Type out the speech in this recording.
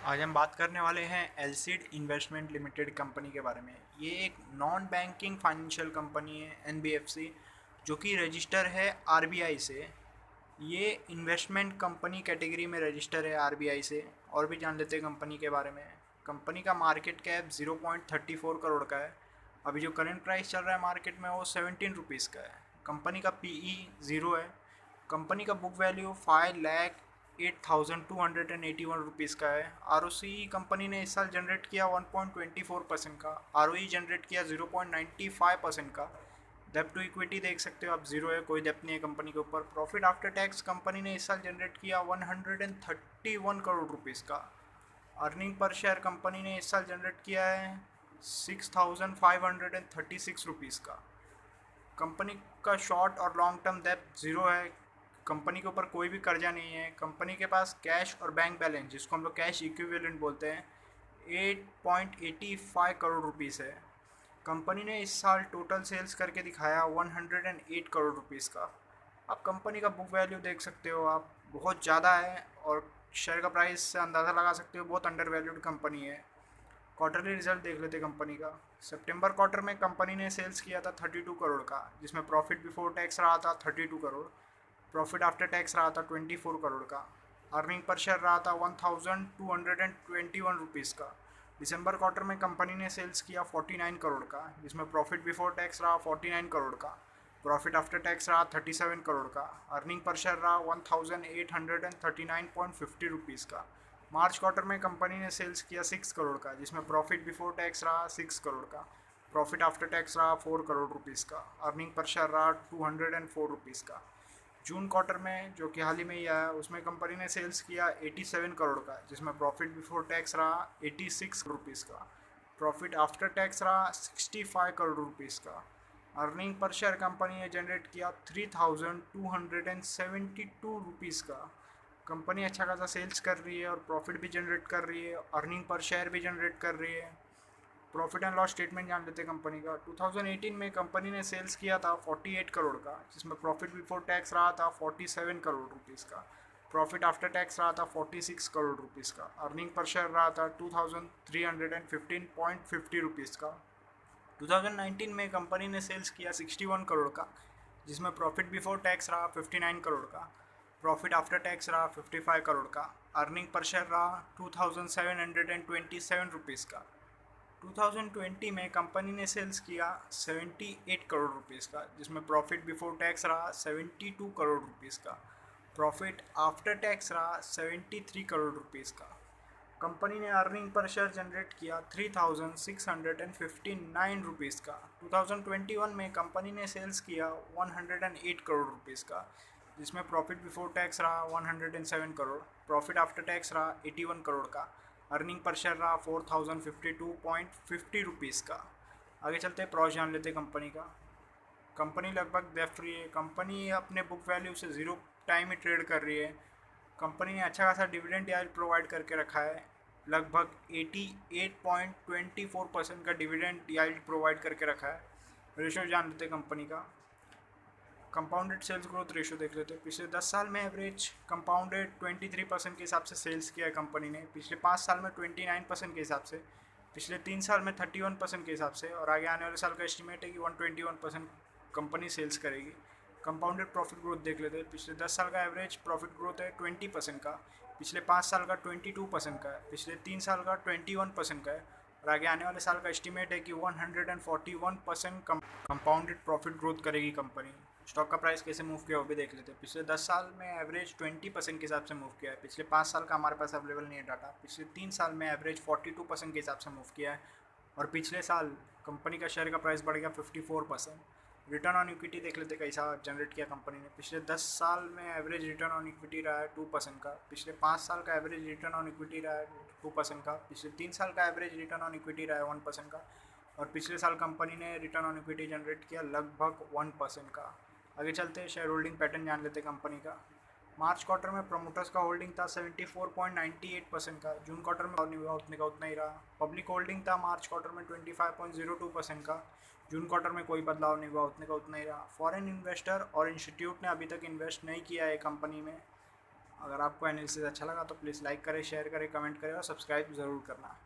आज हम बात करने वाले हैं एलसीड इन्वेस्टमेंट लिमिटेड कंपनी के बारे में। ये एक नॉन बैंकिंग फाइनेंशियल कंपनी है, एनबीएफसी, जो कि रजिस्टर है आरबीआई से। ये इन्वेस्टमेंट कंपनी कैटेगरी में रजिस्टर है आरबीआई से। और भी जान लेते हैं कंपनी के बारे में। कंपनी का मार्केट कैप 0.34 करोड़ का है। अभी जो करंट प्राइस चल रहा है मार्केट में वो 17 रुपीज़ का है। कंपनी का पीई 0 है। कंपनी का बुक वैल्यू 5,08,281 रुपीज़ का है। आरओसी कंपनी ने इस साल जनरेट किया 1.24% का। आरओई जनरेट किया 0.95% का। डेप्ट टू इक्विटी देख सकते हो आप, जीरो है, कोई डेप्ट नहीं है कंपनी के ऊपर। प्रॉफिट आफ्टर टैक्स कंपनी ने इस साल जनरेट किया 131 करोड़ रुपीज़ का। अर्निंग पर शेयर कंपनी ने इस साल जनरेट किया है 6,536 रुपीज़ का। कंपनी का शॉर्ट और लॉन्ग टर्म डेप्ट ज़ीरो है। कंपनी के ऊपर कोई भी कर्जा नहीं है। कंपनी के पास कैश और बैंक बैलेंस, जिसको हम लोग कैश इक्विवेलेंट बोलते हैं, 8.85 करोड़ रुपीज़ है। कंपनी ने इस साल टोटल सेल्स करके दिखाया 108 करोड़ रुपीज़ का। आप कंपनी का बुक वैल्यू देख सकते हो आप, बहुत ज़्यादा है। और शेयर का प्राइस से अंदाज़ा लगा सकते हो बहुत अंडर वैल्यूड कंपनी है। क्वार्टरली रिजल्ट देख लेते कंपनी का। सितंबर क्वार्टर में कंपनी ने सेल्स किया था 32 करोड़ का, जिसमें प्रॉफिट बिफोर टैक्स रहा था 32 करोड़। प्रॉफिट आफ्टर टैक्स रहा था 24 करोड़ का। अर्निंग पर शेयर रहा था 1,221 रुपीज़ का। दिसंबर क्वार्टर में कंपनी ने सेल्स किया 49 करोड़ का, जिसमें प्रॉफिट बिफोर टैक्स रहा 49 करोड़ का। प्रॉफिट आफ्टर टैक्स रहा 37 करोड़ का। अर्निंग पर शेयर रहा 1,839.50 रुपीज़ का। मार्च क्वार्टर में कंपनी ने सेल्स किया 6 करोड़ का, जिसमें प्रॉफिट बिफोर टैक्स रहा 6 करोड़ का। प्रॉफिट आफ्टर टैक्स रहा 4 करोड़ रुपीज़ का। अर्निंग पर शेयर रहा 204 रुपीज़ का। जून क्वार्टर में, जो कि हाल ही में ही आया, उसमें कंपनी ने सेल्स किया 87 करोड़ का, जिसमें प्रॉफिट बिफोर टैक्स रहा 86 रुपीज़ का। प्रॉफिट आफ्टर टैक्स रहा 65 करोड़ रुपीज़ का। अर्निंग पर शेयर कंपनी ने जनरेट किया 3,272 रुपीज़ का। कंपनी अच्छा खासा सेल्स कर रही है और प्रॉफिट भी जनरेट कर रही है, अर्निंग पर शेयर भी जनरेट कर रही है। प्रॉफिट एंड लॉस स्टेटमेंट जान लेते हैं कंपनी का। 2018 में कंपनी ने सेल्स किया था 48 करोड़ का, जिसमें प्रॉफिट बिफोर टैक्स रहा था 47 करोड़ रुपीज़ का। प्रॉफिट आफ्टर टैक्स रहा था 46 करोड़ रुपीज़ का। अर्निंग पर शेयर रहा था 2,315.50 रुपीज़ का। 2019 में कंपनी ने सेल्स किया 61 करोड़ का, जिसमें प्रॉफिट बिफोर टैक्स रहा 59 करोड़ का। प्रॉफिट आफ्टर टैक्स रहा 55 करोड़ का। अर्निंग पर शेयर रहा 2,727 रुपीज़ का। 2020 में कंपनी ने सेल्स किया 78 करोड़ रुपीज़ का, जिसमें प्रॉफिट बिफोर टैक्स रहा 72 करोड़ रुपीज़ का। प्रॉफिट आफ्टर टैक्स रहा 73 करोड़ रुपीज़ का। कंपनी ने अर्निंग पर शेयर जनरेट किया 3,659 रुपीज़ का। 2021 में कंपनी ने सेल्स किया 108 करोड़ रुपीज़ का, जिसमें प्रॉफिट बिफोर टैक्स रहा 107 करोड़। प्रॉफिट आफ्टर टैक्स रहा 81 करोड़ का। अर्निंग पर शेयर रहा 4,052.50 रुपीज़ का। आगे चलते हैं, प्रॉस जान लेते कंपनी का। कंपनी लगभग डेट फ्री है। कंपनी अपने बुक वैल्यू से ज़ीरो टाइम ही ट्रेड कर रही है। कंपनी ने अच्छा खासा डिविडेंड यार्ड प्रोवाइड करके रखा है। लगभग 88.24% का डिविडेंड यार्ड प्रोवाइड करके रखा है। रेशो जान लेते कंपनी का। कंपाउंडेड सेल्स ग्रोथ रेशो देख लेते हैं। पिछले 10 साल में एवरेज कंपाउंडेड 23% के हिसाब से सेल्स किया है कंपनी ने। पिछले 5 साल में 29% के हिसाब से। पिछले 3 साल में 31% के हिसाब से। और आगे आने वाले साल का एस्टिमेट है कि 121% कंपनी सेल्स करेगी। कंपाउंडेड प्रॉफिट ग्रोथ देख लेते हैं। पिछले 10 साल का एवरेज प्रॉफिट ग्रोथ है 20% का। पिछले 5 साल का 22% का है। पिछले 3 साल का 21% का है। और आगे आने वाले साल का एस्टिमेट है कि 141% कंपाउंडेड प्रॉफिट ग्रोथ करेगी कंपनी। स्टॉक का प्राइस कैसे मूव किया वो भी देख लेते हैं। पिछले 10 साल में एवरेज 20% के हिसाब से मूव किया है। पिछले 5 साल का हमारे पास अवेलेबल नहीं है डाटा। पिछले 3 साल में एवरेज 42% के हिसाब से मूव किया है। और पिछले साल कंपनी का शेयर का प्राइस बढ़ गया 54%। रिटर्न ऑन इक्विटी देख लेते कैसा जनरेट किया कंपनी ने। पिछले 10 साल में एवरेज रिटर्न ऑन इक्विटी रहा है 2% का। पिछले 5 साल का एवरेज रिटर्न ऑन इक्विटी रहा है 2% का। पिछले 3 साल का एवरेज रिटर्न ऑन इक्विटी रहा है 1% का। और पिछले साल कंपनी ने रिटर्न ऑन इक्विटी जनरेट किया लगभग 1% का। आगे चलते हैं, शेयर होल्डिंग पैटर्न जान लेते कंपनी का। मार्च क्वार्टर में प्रमोटर्स का होल्डिंग था 74.98% का। जून क्वार्टर में उतने का उतना ही रहा। पब्लिक होल्डिंग था मार्च क्वार्टर में 25.02% का। जून क्वार्टर में कोई बदलाव नहीं हुआ, उतने का उतना ही रहा। फॉरेन इन्वेस्टर और इंस्टीट्यूट ने अभी तक इन्वेस्ट नहीं किया है कंपनी में। अगर आपको एनालिसिस अच्छा लगा तो प्लीज़ लाइक करें, शेयर करें, कमेंट करें और सब्सक्राइब ज़रूर करना।